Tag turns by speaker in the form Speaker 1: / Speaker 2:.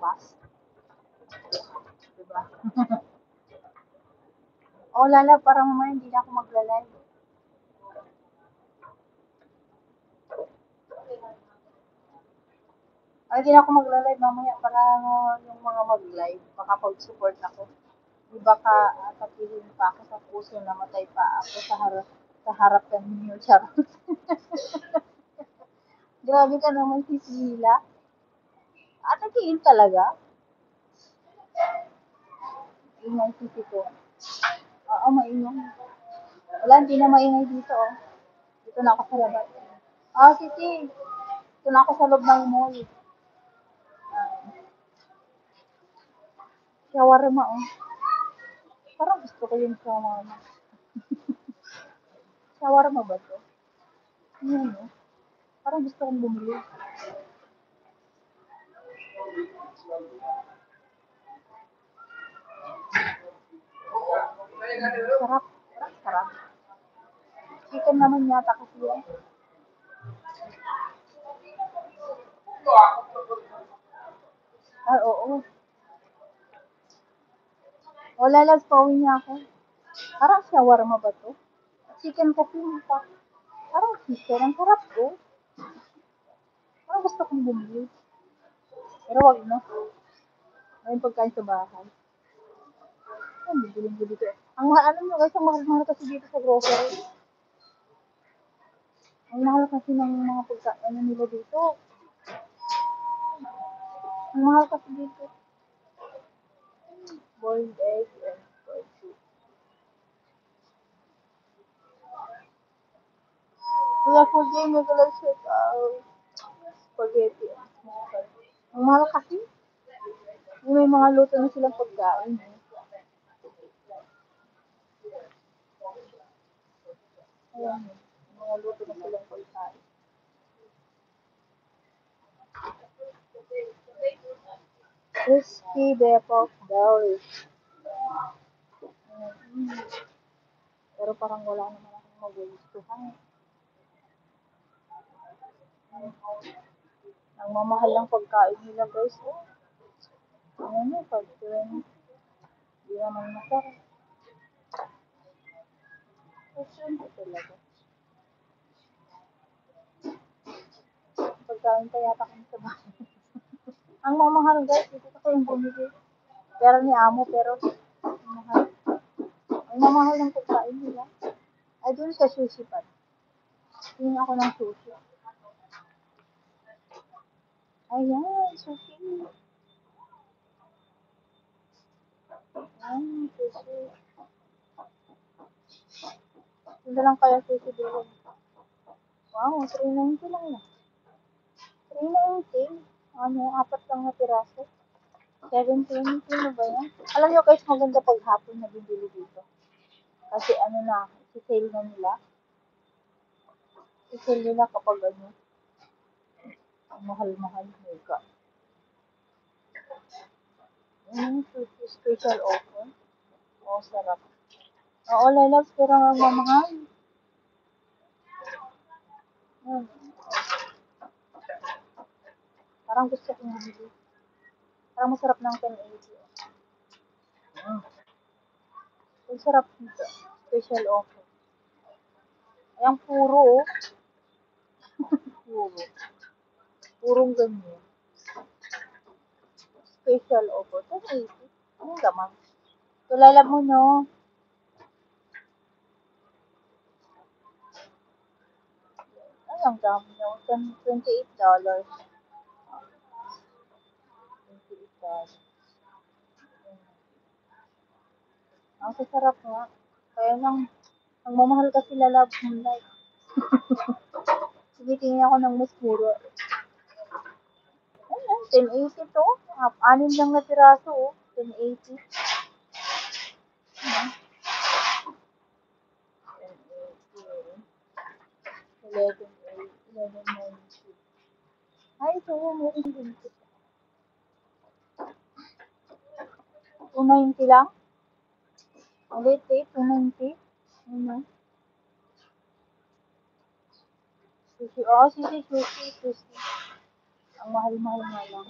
Speaker 1: bukas. Diba? O, lala, parang mamaya hindi na ako magla-live. Ay, hindi na ako magla-live mamaya para yung mga mag-live, makapag-support ako. Di ba ka, tapihin pa ako sa puso, namatay pa ako sa harapan ninyo, charot. Grabe ka naman, si Sila. At nakiin talaga. Ingay sisi ko. Oo, maingay. Wala, hindi na maingay dito, oh. Dito na ako sa labas. Ah, Sisi. Dito na ako sa loob ng mall. Shawarma, oh. Parang gusto ko yung shawarma. Shawarma ba to? Ano, no? Parang gusto kong bumili. Sarap. Sarap. Chicken naman yata kasi yan. Ay, oo. Wala lang, pauwi niya ako. Parang shawarma ba to? Chicken kasi pa. Parang chicken. Ang sarap ko. Parang gusto kong bumili. Pero wag na. May pagkain sa bahay. Ay, bibiling ko dito. Ang mahal, alam nyo guys, ang mahal-mahal kasi dito sa grocery. Ang mahal kasi ng mga pagkain nila dito. Ang mahal kasi dito. Boiled egg and fried soup. Kuya food game, may galay check out. Spaghetti. Ang mahal kasi. May mga luto na silang pagkain. Ayan. Mga luto na silang pagkain. Crispy Depot Deli. Pero parang wala naman akong magugustuhan. Ang mamahal ng pagkain nila guys. Oh. Ano, pag-20. Hindi naman masarap. Pag-20 talaga. Pagkain pa yata kami sa bahay. Ang mamahal guys, dito kasi yung bumili. Pero ni Amo, pero mahal. Ang mamahal ng pagkain nila. Ay, doon sa sushi pa. Tingin ako ng sushi. Ayan, sushi. Ayan, sushi. Hindi lang kaya sushi dito. Wow, 390 lang na. 390? Ano, apat lang na piraso. 720 na ba yan? Alam nyo guys, maganda pag hapon na bibili dito. Kasi ano na, isi-sale na nila. Isi-sale nila kapag ano, mahal-mahal. Mega. Sushi special offer. Oh, sarap. Oo, lalabs, pero ang mamahal. Parang gusto kong bumili. Parang masarap ng 1080. Ang sarap nito. Special offer. Ayan, puro, oh. Puro. Purong ganyan. Special offer. 1080. Anong laman? Tulala mo, no? Ay, ang dami nyo. $28. $28. Ang sasarap nga. Kaya nang, ang mamahal kasi lalab mo like. Sige, tingin ako ng mas mura. Ayan, 1080 to. Anim lang na piraso, oh. 1080. Ayan. 1080. 1190. Ay, ito yun. 290 lang? Ulit eh, 290. Ano? Sushi. Oo, sushi. Ang mahal-mahal nga lang.